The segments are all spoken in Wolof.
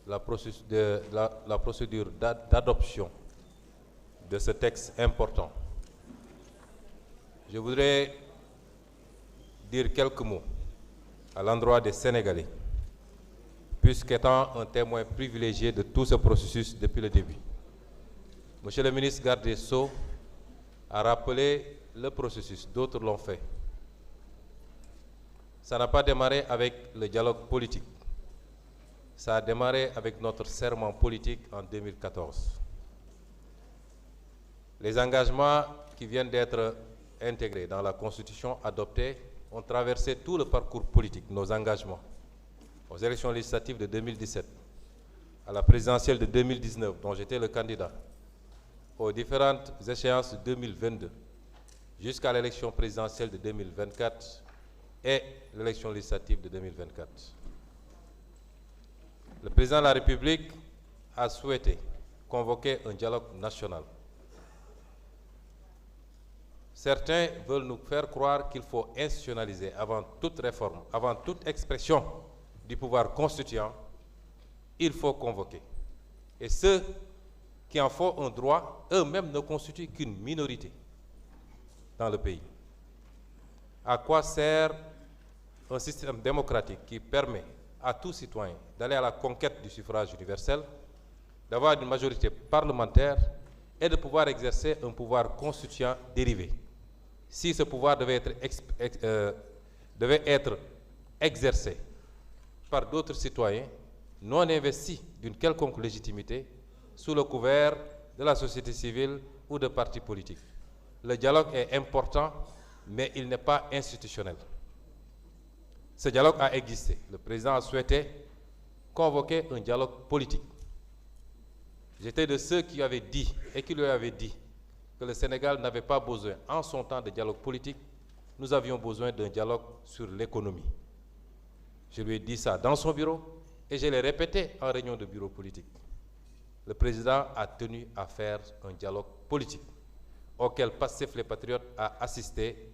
la procédure d'adoption de ce texte important, je voudrais dire quelques mots à l'endroit des Sénégalais, puisqu'étant un témoin privilégié de tout ce processus depuis le début. Monsieur le ministre garde des Sceaux a rappelé le processus, d'autres l'ont fait. Ça n'a pas démarré avec le dialogue politique. Ça a démarré avec notre serment politique en 2014. Les engagements qui viennent d'être intégrés dans la Constitution adoptée ont traversé tout le parcours politique, nos engagements, aux élections législatives de 2017, à la présidentielle de 2019, dont j'étais le candidat, aux différentes échéances de 2022, jusqu'à l'élection présidentielle de 2024 et l'élection législative de 2024. Le président de la République a souhaité convoquer un dialogue national. Certains veulent nous faire croire qu'il faut institutionnaliser avant toute réforme, avant toute expression du pouvoir constituant, il faut convoquer. Et ceux qui en font un droit, eux-mêmes ne constituent qu'une minorité dans le pays. À quoi sert un système démocratique qui permet à tout citoyen d'aller à la conquête du suffrage universel, d'avoir une majorité parlementaire et de pouvoir exercer un pouvoir constituant dérivé? Si ce pouvoir devait être exercé par d'autres citoyens non investis d'une quelconque légitimité sous le couvert de la société civile ou de partis politiques. Le dialogue est important, mais il n'est pas institutionnel. Ce dialogue a existé. Le président a souhaité convoquer un dialogue politique. J'étais de ceux qui avaient dit, et qui lui avaient dit, que le Sénégal n'avait pas besoin, en son temps, de dialogue politique. Nous avions besoin d'un dialogue sur l'économie. Je lui ai dit ça dans son bureau et je l'ai répété en réunion de bureau politique. Le président a tenu à faire un dialogue politique auquel PASTEF les Patriotes a assisté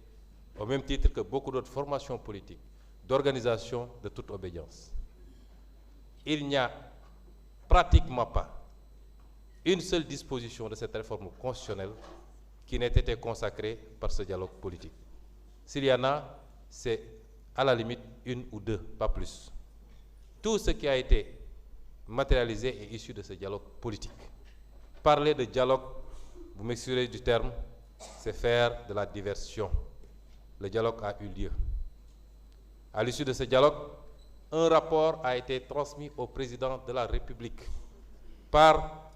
au même titre que beaucoup d'autres formations politiques, d'organisations de toute obédience. Il n'y a pratiquement pas une seule disposition de cette réforme constitutionnelle qui n'ait été consacrée par ce dialogue politique. S'il y en a, c'est à la limite une ou deux, pas plus. Tout ce qui a été matérialisé est issu de ce dialogue politique. Parler de dialogue, vous m'excuserez du terme, c'est faire de la diversion. Le dialogue a eu lieu. À l'issue de ce dialogue, un rapport a été transmis au président de la République par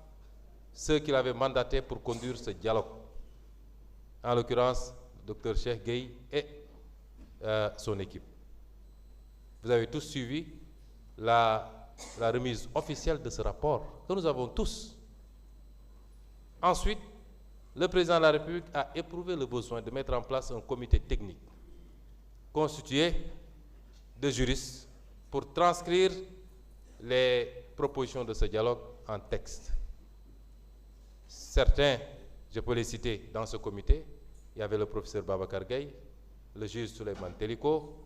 ceux qui l'avaient mandaté pour conduire ce dialogue. En l'occurrence, le Dr Cheikh Gueye et son équipe. Vous avez tous suivi la remise officielle de ce rapport que nous avons tous. Ensuite, le président de la République a éprouvé le besoin de mettre en place un comité technique constitué de juristes pour transcrire les propositions de ce dialogue en texte. Certains, je peux les citer dans ce comité, il y avait le professeur Babacar Gaye, le juge Souleymane Teliko,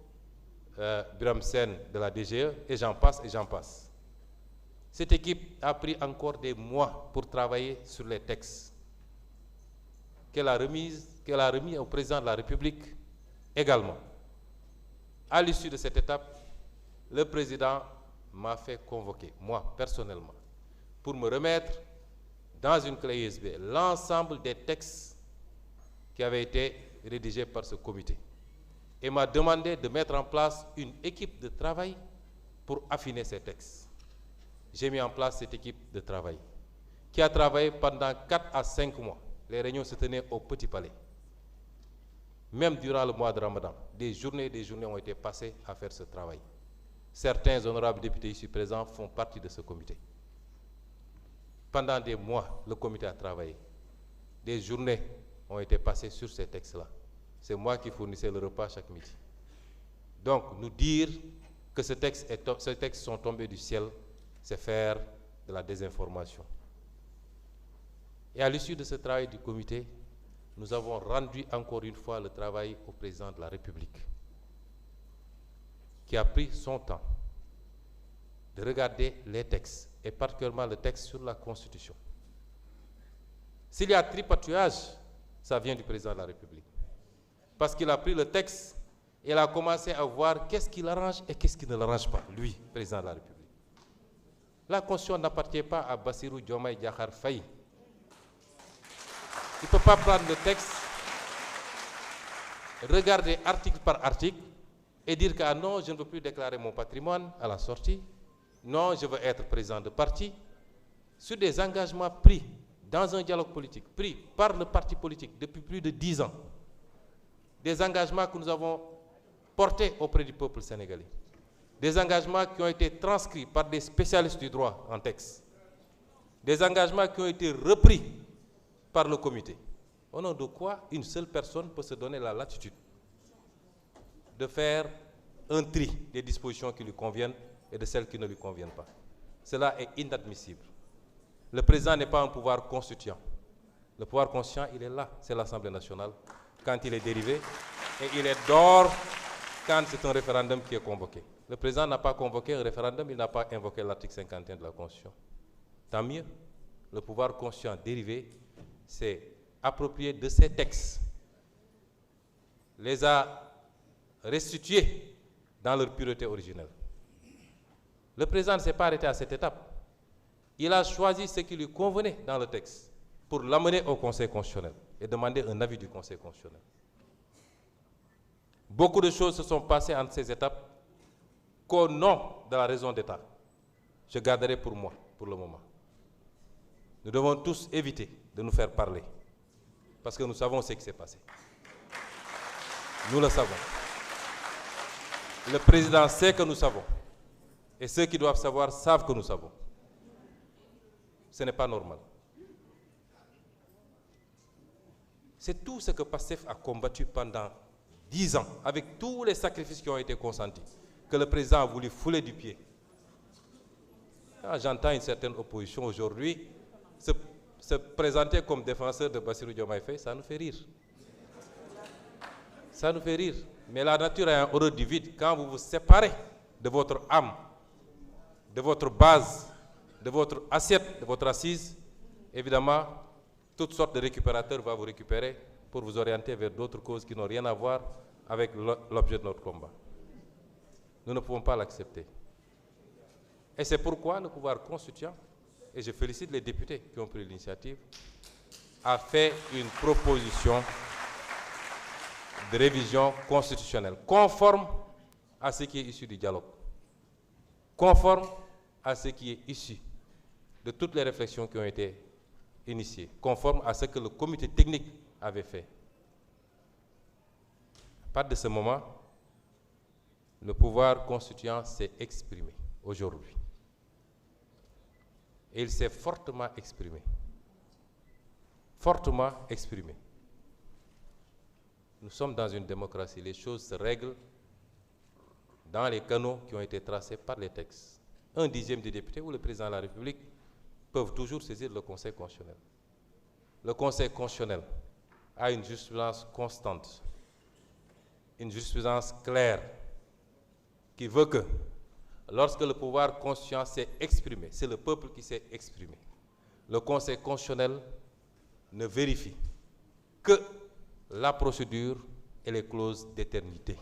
Biram Sen de la DGE, et j'en passe et j'en passe. Cette équipe a pris encore des mois pour travailler sur les textes qu'elle a remis au président de la République également. À l'issue de cette étape, le président m'a fait convoquer, moi personnellement, pour me remettre dans une clé USB l'ensemble des textes qui avaient été rédigés par ce comité et m'a demandé de mettre en place une équipe de travail pour affiner ces textes. J'ai mis en place cette équipe de travail qui a travaillé pendant 4 à 5 mois. Les réunions se tenaient au Petit Palais. Même durant le mois de Ramadan, des journées ont été passées à faire ce travail. Certains honorables députés ici présents font partie de ce comité. Pendant des mois, le comité a travaillé. Des journées ont été passées sur ces textes-là. C'est moi qui fournissais le repas chaque midi. Donc, nous dire que ces textes sont tombés du ciel, c'est faire de la désinformation. Et à l'issue de ce travail du comité, nous avons rendu encore une fois le travail au président de la République, qui a pris son temps de regarder les textes et particulièrement le texte sur la Constitution. S'il y a tripatouillage, ça vient du président de la République. Parce qu'il a pris le texte et il a commencé à voir qu'est-ce qui l'arrange et qu'est-ce qui ne l'arrange pas, lui, président de la République. La Constitution n'appartient pas à Bassirou Diomaye Diakhar Faye. Il ne peut pas prendre le texte, regarder article par article et dire que ah non, je ne veux plus déclarer mon patrimoine à la sortie. Non, je veux être président de parti. Sur des engagements pris dans un dialogue politique, pris par le parti politique depuis plus de 10 ans. Des engagements que nous avons portés auprès du peuple sénégalais. Des engagements qui ont été transcrits par des spécialistes du droit en texte. Des engagements qui ont été repris par le comité. Au nom de quoi une seule personne peut se donner la latitude de faire un tri des dispositions qui lui conviennent et de celles qui ne lui conviennent pas. Cela est inadmissible. Le président n'est pas un pouvoir constituant. Le pouvoir constituant, il est là, c'est l'Assemblée nationale, quand il est dérivé, et il est dehors quand c'est un référendum qui est convoqué. Le président n'a pas convoqué un référendum, il n'a pas invoqué l'article 51 de la Constitution. Tant mieux, le pouvoir constituant dérivé s'est approprié de ces textes, les a restitués dans leur pureté originelle. Le président ne s'est pas arrêté à cette étape. Il a choisi ce qui lui convenait dans le texte pour l'amener au Conseil constitutionnel et demander un avis du Conseil constitutionnel. Beaucoup de choses se sont passées entre ces étapes qu'au nom de la raison d'État, je garderai pour moi, pour le moment. Nous devons tous éviter de nous faire parler, parce que nous savons ce qui s'est passé. Nous le savons. Le président sait que nous savons. Et ceux qui doivent savoir savent que nous savons. Ce n'est pas normal. C'est tout ce que PASTEF a combattu pendant 10 ans, avec tous les sacrifices qui ont été consentis, que le président a voulu fouler du pied. J'entends une certaine opposition aujourd'hui se présenter comme défenseur de Bassirou Diomaye Faye, ça nous fait rire. Ça nous fait rire. Mais la nature a un horreur du vide. Quand vous vous séparez de votre âme, de votre base, de votre assiette, de votre assise, évidemment, toutes sortes de récupérateurs vont vous récupérer pour vous orienter vers d'autres causes qui n'ont rien à voir avec l'objet de notre combat. Nous ne pouvons pas l'accepter. Et c'est pourquoi le pouvoir constituant, et je félicite les députés qui ont pris l'initiative, a fait une proposition de révision constitutionnelle conforme à ce qui est issu du dialogue, conforme à ce qui est issu de toutes les réflexions qui ont été initiées, conforme à ce que le comité technique avait fait. À partir de ce moment, le pouvoir constituant s'est exprimé aujourd'hui. Et il s'est fortement exprimé. Fortement exprimé. Nous sommes dans une démocratie. Les choses se règlent dans les canaux qui ont été tracés par les textes. 1/10 des députés ou le président de la République peuvent toujours saisir le Conseil constitutionnel. Le Conseil constitutionnel a une jurisprudence constante, une jurisprudence claire, qui veut que lorsque le pouvoir constituant s'est exprimé, c'est le peuple qui s'est exprimé, le Conseil constitutionnel ne vérifie que la procédure et les clauses d'éternité.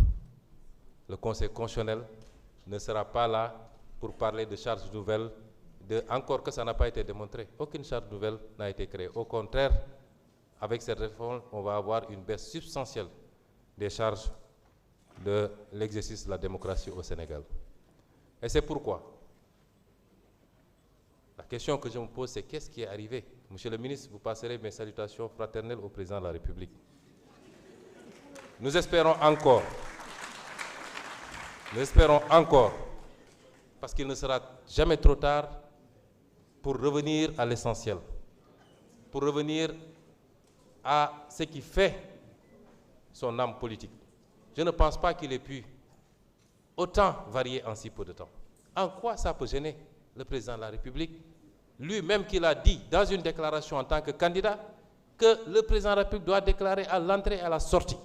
Le Conseil constitutionnel ne sera pas là pour parler de charges nouvelles, encore que ça n'a pas été démontré. Aucune charge nouvelle n'a été créée. Au contraire, avec cette réforme, on va avoir une baisse substantielle des charges de l'exercice de la démocratie au Sénégal. Et c'est pourquoi la question que je me pose, c'est qu'est-ce qui est arrivé? Monsieur le ministre, vous passerez mes salutations fraternelles au président de la République. Nous espérons encore, parce qu'il ne sera jamais trop tard pour revenir à l'essentiel, pour revenir à ce qui fait son âme politique. Je ne pense pas qu'il ait pu autant varier en si peu de temps. En quoi ça peut gêner le président de la République, lui-même qui l'a dit dans une déclaration en tant que candidat, que le président de la République doit déclarer à l'entrée et à la sortie.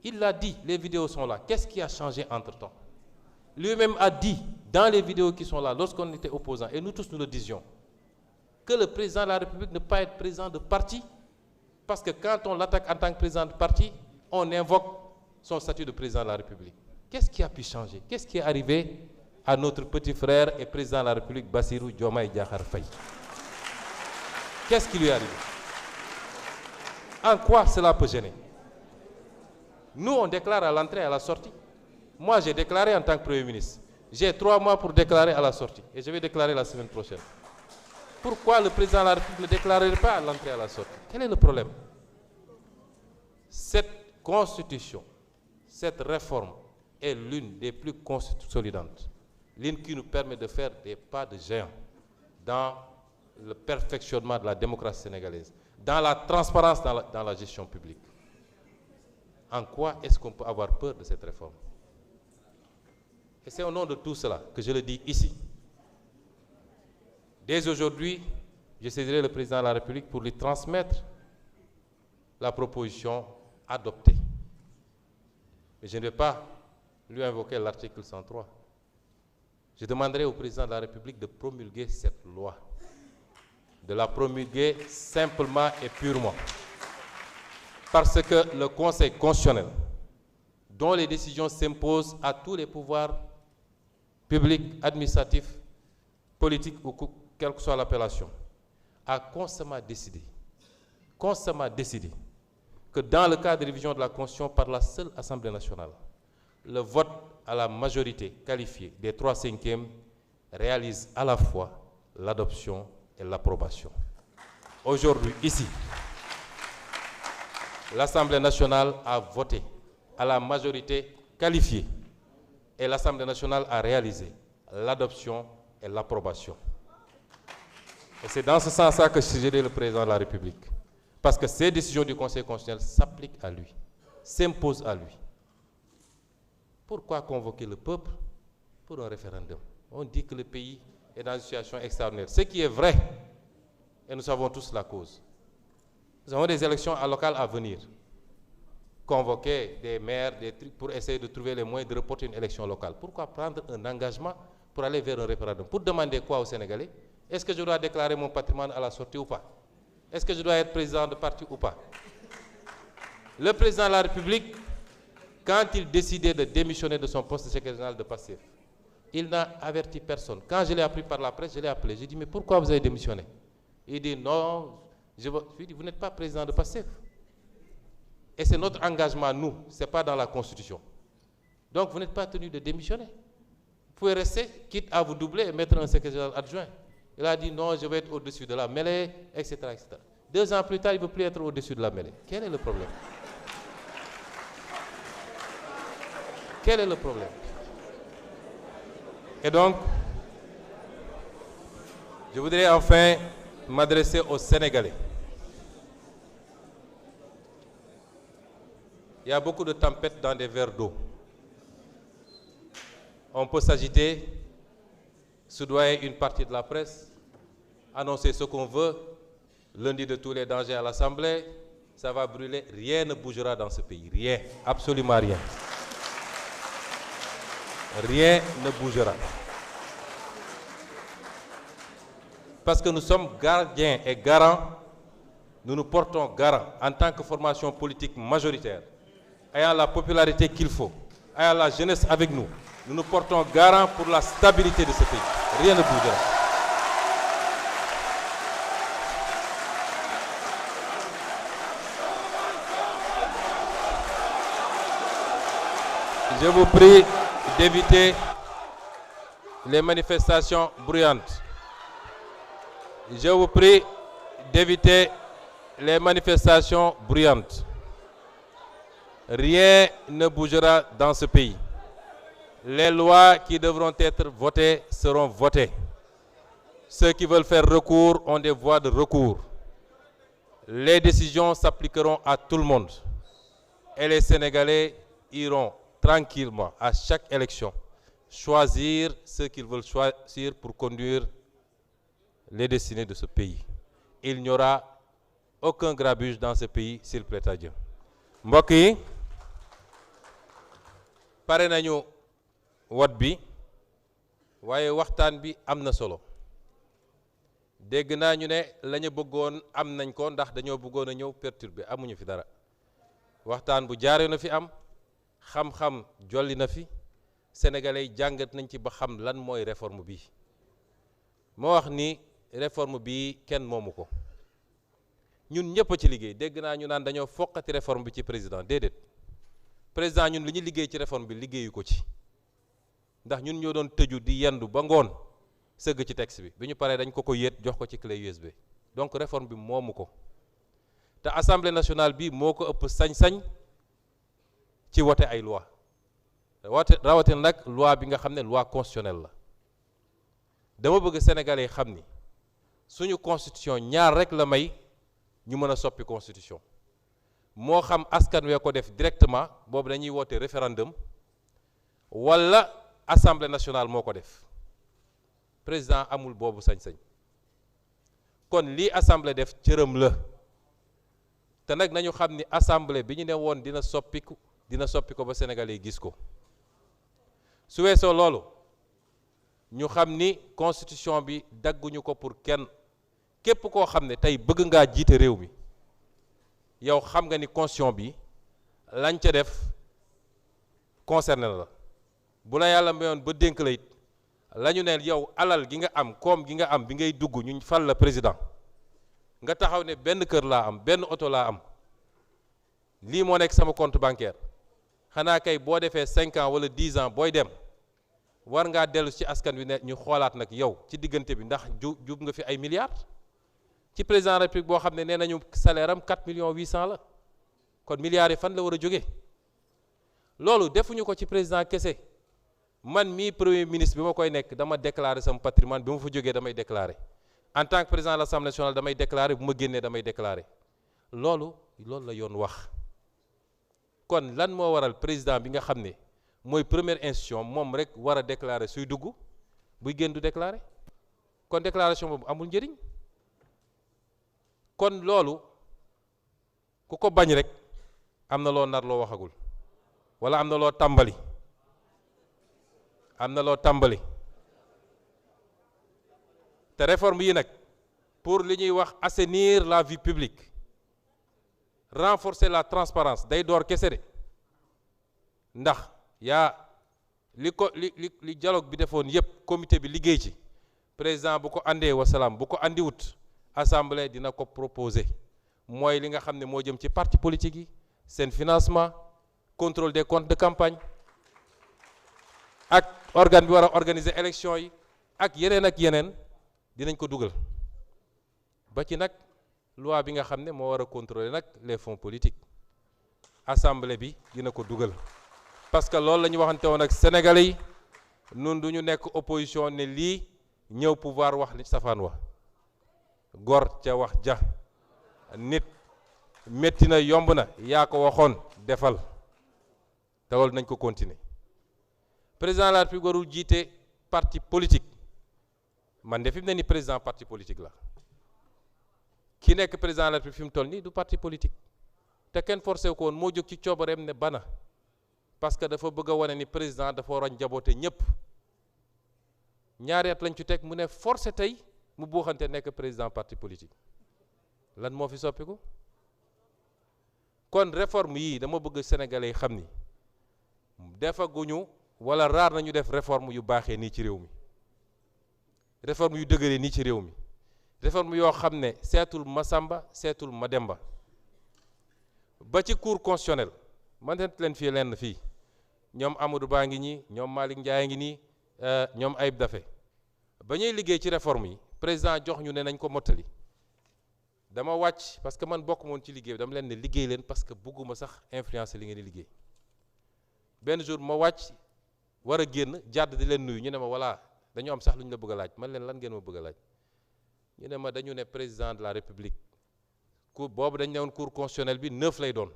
Il l'a dit, les vidéos sont là. Qu'est-ce qui a changé entre-temps? Lui-même a dit dans les vidéos qui sont là, lorsqu'on était opposant, et nous tous nous le disions, que le président de la République ne peut pas être président de parti, parce que quand on l'attaque en tant que président de parti, on invoque son statut de président de la République. Qu'est-ce qui a pu changer? Qu'est-ce qui est arrivé à notre petit frère et président de la République, Bassirou Diomaye Diakhar Faye? Qu'est-ce qui lui est arrivé? En quoi cela peut gêner? Nous, on déclare à l'entrée et à la sortie. Moi, j'ai déclaré en tant que Premier ministre. J'ai 3 mois pour déclarer à la sortie. Et je vais déclarer la semaine prochaine. Pourquoi le président de la République ne déclarerait pas à l'entrée et à la sortie? Quel est le problème? Cette constitution, cette réforme est l'une des plus consolidantes. L'une qui nous permet de faire des pas de géant dans le perfectionnement de la démocratie sénégalaise, dans la transparence dans la gestion publique. En quoi est-ce qu'on peut avoir peur de cette réforme? Et c'est au nom de tout cela que je le dis ici. Dès aujourd'hui, je saisirai le président de la République pour lui transmettre la proposition adoptée. Mais je ne vais pas lui invoquer l'article 103. Je demanderai au président de la République de promulguer cette loi, de la promulguer simplement et purement. Parce que le Conseil constitutionnel, dont les décisions s'imposent à tous les pouvoirs publics, administratifs, politiques ou quelle que soit l'appellation, a constamment décidé que dans le cadre de révision de la Constitution par la seule Assemblée nationale, le vote à la majorité qualifiée des 3/5 réalise à la fois l'adoption et l'approbation. Aujourd'hui, ici, l'Assemblée nationale a voté à la majorité qualifiée et l'Assemblée nationale a réalisé l'adoption et l'approbation. Et c'est dans ce sens-là que je suggérais le président de la République. Parce que ces décisions du Conseil constitutionnel s'appliquent à lui, s'imposent à lui. Pourquoi convoquer le peuple pour un référendum? On dit que le pays est dans une situation extraordinaire. Ce qui est vrai, et nous savons tous la cause. Nous avons des élections locales à venir. Convoquer des maires, des trucs pour essayer de trouver les moyens de reporter une élection locale. Pourquoi prendre un engagement pour aller vers un référendum? Pour demander quoi aux Sénégalais? Est-ce que je dois déclarer mon patrimoine à la sortie ou pas? Est-ce que je dois être président de parti ou pas? Le président de la République, quand il décidait de démissionner de son poste de secrétaire général de PASTEF, il n'a averti personne. Quand je l'ai appris par la presse, je l'ai appelé. J'ai dit, mais pourquoi vous avez démissionné? Il dit, non, je lui dis, vous n'êtes pas président de PASTEF. Et c'est notre engagement, nous, ce n'est pas dans la Constitution. Donc vous n'êtes pas tenu de démissionner. Vous pouvez rester, quitte à vous doubler et mettre un secrétaire général adjoint. Il a dit, non, je vais être au-dessus de la mêlée, etc., etc. 2 ans plus tard, il ne veut plus être au-dessus de la mêlée. Quel est le problème? Quel est le problème? Et donc, je voudrais enfin m'adresser aux Sénégalais. Il y a beaucoup de tempêtes dans des verres d'eau. On peut s'agiter, soudoyer une partie de la presse, annoncer ce qu'on veut, lundi de tous les dangers à l'Assemblée, ça va brûler, rien ne bougera dans ce pays, rien, absolument rien. Rien ne bougera. Parce que nous sommes gardiens et garants, nous nous portons garants en tant que formation politique majoritaire, ayant la popularité qu'il faut, ayant la jeunesse avec nous, nous nous portons garants pour la stabilité de ce pays. Rien ne bougera. Je vous prie d'éviter les manifestations bruyantes. Je vous prie d'éviter les manifestations bruyantes. Rien ne bougera dans ce pays. Les lois qui devront être votées seront votées. Ceux qui veulent faire recours ont des voies de recours. Les décisions s'appliqueront à tout le monde. Et les Sénégalais iront tranquillement à chaque élection choisir ceux qu'ils veulent choisir pour conduire les destinées de ce pays. Il n'y aura aucun grabuge dans ce pays, s'il plaît à Dieu. Mbokk yi pare nañu vote bi waaye waxtaan bi am na solo dégg naa ñu ne la ñu bëggoon am nañ ko ndax dañoo bëggoon a ñëw perturber amuñu fi dara waxtaan bu jaaree na fi am xam-xam jolli na fi sénégalais yi jàngat nañ ci ba xam lan mooy réforme bi moo wax ni réforme bi kenn moomu ko ñun ñëpp a ci liggéey dégg naa ñu naan dañoo foqati réforme bi ci président déedéet président ñun li ñu liggéey ci réforme bi liggéeyu ko ci ndax ñun ñoo doon tëju di yendu ba ngoon sëgg ci texte bi ñu paree dañ ko yéet jox ko ci clé USB donc réforme bi moomu ko te assemblée nationale bi moo ko ëpp sañ-sañ ci wote ay loi rawatina nag loi bi nga xam ne loi constitutionnelle la dama bëgg sénégalais yi xam ni suñu constitution ñaar rek la may ñu mën a soppi constitution moo xam askan wee ko def directement boobu dañuy woote référendum wala assemblée nationale moo ko def président amul boobu sañ-sañ kon lii assemblée def cëram la te nag nañu xam ni assemblée bi ñu ne woon dina soppi ko ba sénégalais yi gis ko su weesoo loolu ñu xam ni constitution bi dagguñu ko pour kenn képp koo xam ne tey bëgg ngaa jiite réew mi yow xam nga ni constitution bi lañ ca def concerné la bu la yàlla mayoon ba dénk la it la ñu ne yow alal gi nga am koom gi nga am bi ngay dugg ñu fal la président nga taxaw ne benn kër laa am benn oto laa am lii moo nekk sama compte bancaire xanaa kay boo defee 5 ans wala 10 ans booy dem war ngaa dellu ci askan wi ne ñu xoolaat nag yow ci diggante bi ndax jub nga fi ay milliards ci président de la République boo xam ne nee nañu salaire am 4 millions 800 la kon milliards yi fan la war a jógee loolu defuñu ko ci président kese man mii premier ministre bi ma koy nekk dama déclarer sama patrimoine bi ma fa jógee damay déclarer en tant que président de l'Assemblée nationale damay déclarer bu ma génnee damay déclarer loolu la yoon wax kon lan moo waral président bi nga xam ne mooy première institution moom rek war a déclarer suy dugg buy génn du déclarer kon déclaration boobu amul njëriñ kon loolu ku ko bañ rek am na loo nar loo waxagul wala am na loo tàmbali te réforme yi nag pour li ñuy wax assainir la vie publique renforcer la transparence day door kese de ndax yaa li dialogue bi defoon yépp comité bi liggéey ci président bu ko andee wasalaam bu ko andiwut assemblée dina ko proposer mooy li nga xam ne moo jëm ci parti politique yi seen financement contrôle des comptes de campagne ak organe bi war a organiser élection yi ak yeneen dinañ ko dugal ba ci nag loi bi nga xam ne moo war a contrôler nag les fonds politiques assemblée bi dina ko dugal parce que loolu la ñu waxante woon ak sénégalais yi nun du ñu nekk opposition ne lii ñëw pouvoir wax li safaan wa gor ca wax ja nit métti na yomb na yaa ko waxoon defal te loolu nañ ko continuer président de la République warul jiite parti politique man de fi mu ne ni président parti politique la ki nekk président de la République fi mu toll nii du parti politique te kenn forcé ko woon moo jóg ci coobareem ne bana parce que dafa bëgg a wane ni président dafa war a njaboote ñëpp ñaari at lañ ci teg mu ne forcé tey mu buuxante nekk président parti politique lan moo fi soppiku kon réforme yii dama bëgg sénégalais yi xam ni defaguñu wala raar nañu def réforme yu baaxee nii ci réew mi réforme yu dëgëree nii ci réew mi réforme yoo xam ne seetul Masamba seetul Mademba ba ci cour constitutionnel man leen fii lenn fii ñoom Amadou Ba ngi ñi ñoom Malick Ndiaye ngi nii ñoom Ayib Daffé ba ñuy liggéey ci réforme yi président jox ñu ne nañ ko mottali dama wàcc parce que man bokk moon ci liggéey bi dama leen ne liggéey leen parce que bëgguma sax influencer li ngeen di liggéey benn jour ma wàcc war a génn jàdd di leen nuyu ñu ne ma voilà dañu am sax lu ñu la bëgg a laaj man leen lan ngeen ma bëgg a laaj ñu ne ma dañu ne président de la république cour boobu dañu ne woon cour constitutionnelle bi 9 lay doon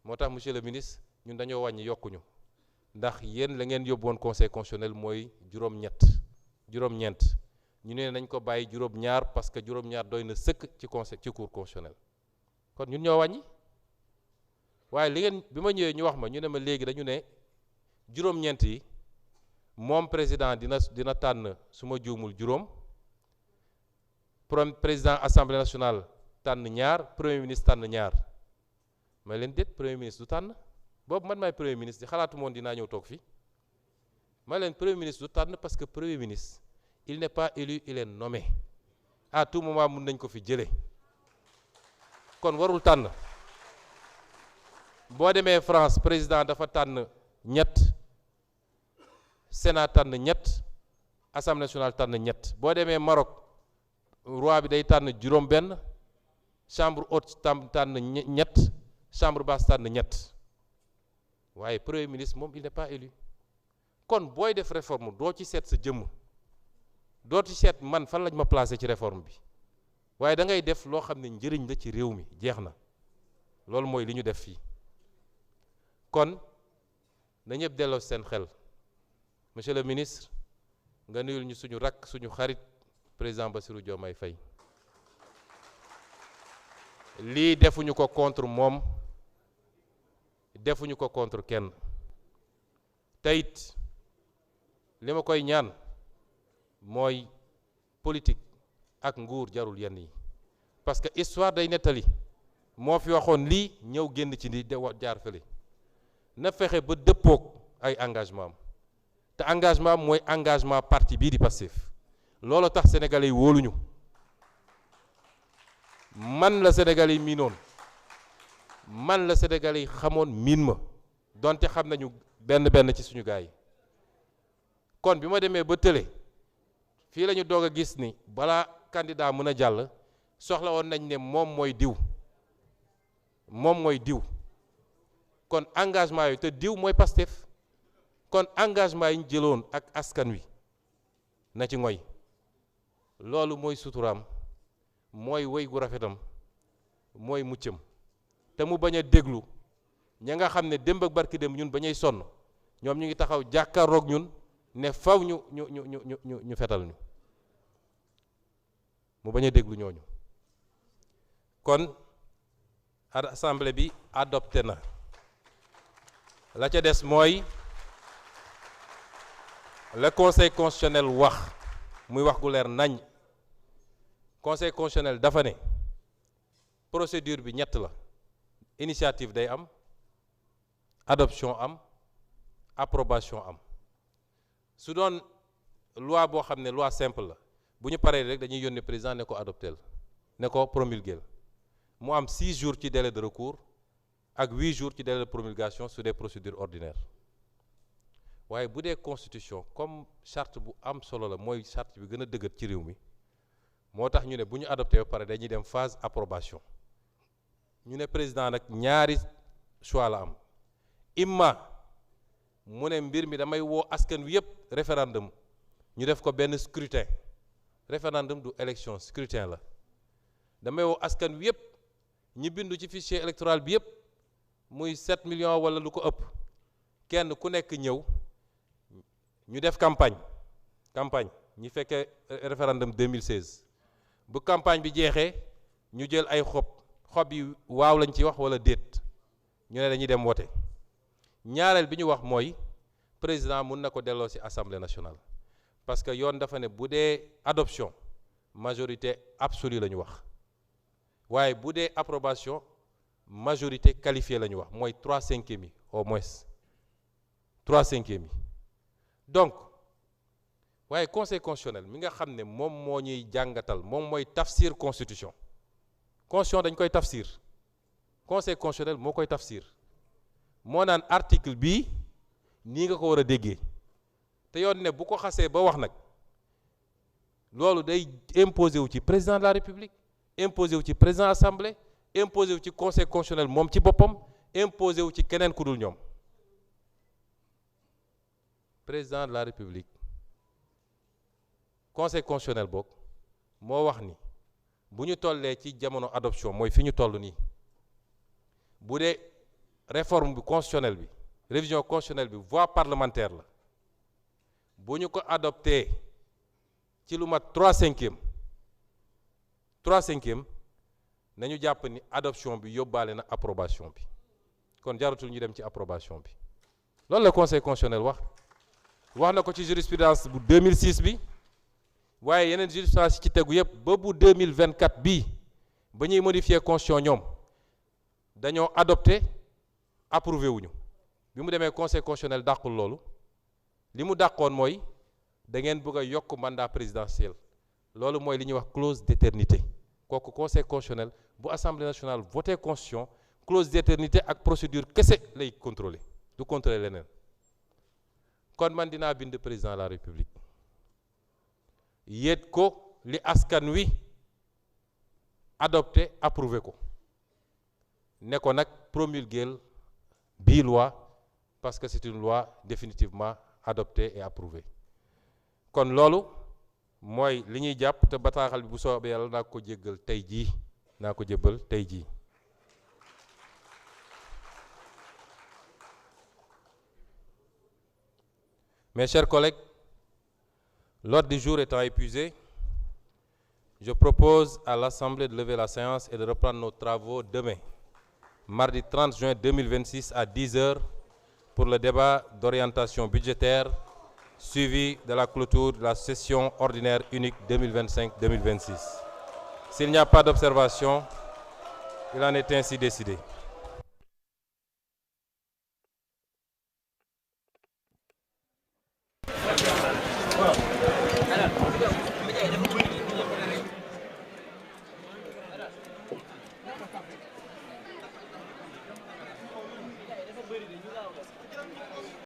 moo tax monsieur le ministre ñun dañoo wàññi yokkuñu ndax yéen la ngeen yóbbu woon conseil constitutionnel mooy juróom-ñeent ñu ne nañ ko bàyyi juróom-ñaar parce que juróom-ñaar doy na sëkk ci conseil ci cour constitutionnel kon ñun ñoo wàññi waaye li ngeen bi ma ñëwee ñu wax ma ñu ne ma léegi dañu ne juróom-ñeent yi moom président dina tànn su ma juumul juróom président assemblée nationale tànn ñaar premier ministre tànn ñaar may leen déet premier ministre du tànn boobu man maay premier ministre di xalaatu moon dinaa ñëw toog fii may leen premier ministre du tànn parce que premier ministre il n'est pas élu, il est nommé à tout moment mun nañ ko fi jëlee kon warul tànn. boo demee France président dafa tànn ñett Sénat tànn ñett Assemblée nationale tànn ñett boo demee Maroc roi bi day tànn juróom-benn chambre haute tànn ñett chambre basse tànn ñett waaye premier ministre moom il n'est pas élu kon booy def réforme doo ci seet sa jëmm doo ci seet man fan lañ ma placé ci réforme bi waaye da ngay def loo xam ne njëriñ la ci réew mi jeex na loolu mooy li ñu def fii. kon na ñëpp delloo seen xel monsieur le ministre nga nuyul ñu suñu rakk suñu xarit président Bassirou Diomaye Faye lii defuñu ko contre moom defuñu ko contre kenn te it li ma koy ñaan mooy politique ak nguur jarul yenn yi parce que histoire day nettali moo fi waxoon lii ñëw génn ci di jaar fële na fexe ba dëppoog ay engagement am te engagement am mooy engagement parti bii di Pastef loolu tax sénégalais yi wóoluñu man la sénégalais yi miinoon man la sénégalais yi xamoon miin ma donte xam nañu benn ci suñu gars yi kon bi ma demee ba tële fii la ñu doog a gis ni balaa candidat mën a jàll soxla woon nañ ne moom mooy diw kon engagement yooyu te diw mooy Pastef kon engagement yi ñu jëloon ak askan wi na ci ngoy loolu mooy suturaam mooy wéy gu rafetam mooy muccam te mu bañ a déglu ña nga xam ne démb ak barki dem ñun bañuy sonn ñoom ñu ngi taxaw jàkkaarloog ñun ne faw ñu fetal ñu mu bañ a déglu ñooñu kon assemblée bi adopté na la ca des mooy le conseil constitutionnel wax muy wax gu leer nañ conseil constitutionnel dafa ne procédure bi ñett la initiative day am adoption am approbation am su doon loi boo xam ne loi simple la bu ñu paree rek dañuy yónnee président ne ko adopteel ne ko promulguer mu am 6 jours ci délai de recours ak 8 jours ci délai de promulgation sur des procédures ordinaires waaye bu dee constitution comme charte bu am solo la mooy charte bi gën a dëgër ci réew mi moo tax ñu ne bu ñu adopté ba pare dañuy dem phase approbation ñu ne président nag ñaari choix la am imma mu ne mbir mi damay woo askan wi yëpp référendum ñu def ko benn scrutin référendum du élection scrutin la damay woo askan wi yëpp ñi bindu ci fichier électoral bi yëpp muy 7 millions wala lu ko ëpp kenn ku nekk ñëw ñu def campagne ñi fekkee référendum 2016 bu campagne bi jeexee ñu jël ay xob yi waaw lañ ci wax wala déet ñu ne dañuy dem wote ñaareel bi ñu wax mooy président mun na ko delloo ci assemblée nationale parce que yoon dafa ne bu dee adoption majorité absolue la ñu wax waaye bu dee approbation majorité qualifiée la ñu wax mooy 3/5 yi au moins 3/5 yi donc waaye conseil constitutionnel mi nga xam ne moom moo ñuy jàngatal moom mooy tafsir constitution dañ koy tafsir conseil constitutionnel moo koy tafsir moo naan article bii nii nga ko war a déggee te yoon ne bu ko xasee ba wax nag loolu day imposé wu ci président de la république imposé wu ci président assemblée imposé wu ci conseil constitutionnel moom ci boppam imposé wu ci keneen ku dul ñoom président de la république conseil constitutionnel boog moo wax ni bu ñu tollee ci jamono adoption mooy fi ñu toll nii bu dee réforme bi constitutionnelle bi révision constitutionnelle bi voie parlementaire la bu ñu ko adopté ci lu mat 3/5 nañu jàpp ni adoption bi yóbbaale na approbation bi kon jaratul ñu dem ci approbation bi loolu la conseil constitutionnel wax wax na ko ci jurisprudence bu 2006 bi waaye yeneen jurisprudence yi ci tegu yëpp ba bu 2024 bii ba ñuy modifier constitution ñoom dañoo adopté approuvé wuñu bi mu demee conseil constitutionnel dàqul loolu li mu dàqoon mooy da ngeen bëgg a yokk mandat présidentiel loolu mooy li ñuy wax clause d'éternité kooku conseil constitutionnel bu assemblée nationale voté constitution clause d'éternité ak procédure kese lay contrôler du contrôler leneen kon man dinaa bind président de la république yéet ko li askan wi adopté approuvé ko ne ko nag promulguer bii loi parce que c'est une loi définitivement adoptée et approuvée kon loolu mooy li ñuy jàpp te bataaxal bi bu soobee yàlla naa ko jéggal tey jii naa ko jébbal tey jii. Mes chers collègues, l'ordre du jour étant épuisé, je propose à l'Assemblée de lever la séance et de reprendre nos travaux demain, mardi 30 juin 2026 à 10 heures pour le débat d'orientation budgétaire suivi de la clôture de la session ordinaire unique 2025-2026. S'il n'y a pas d'observation, il en est ainsi décidé.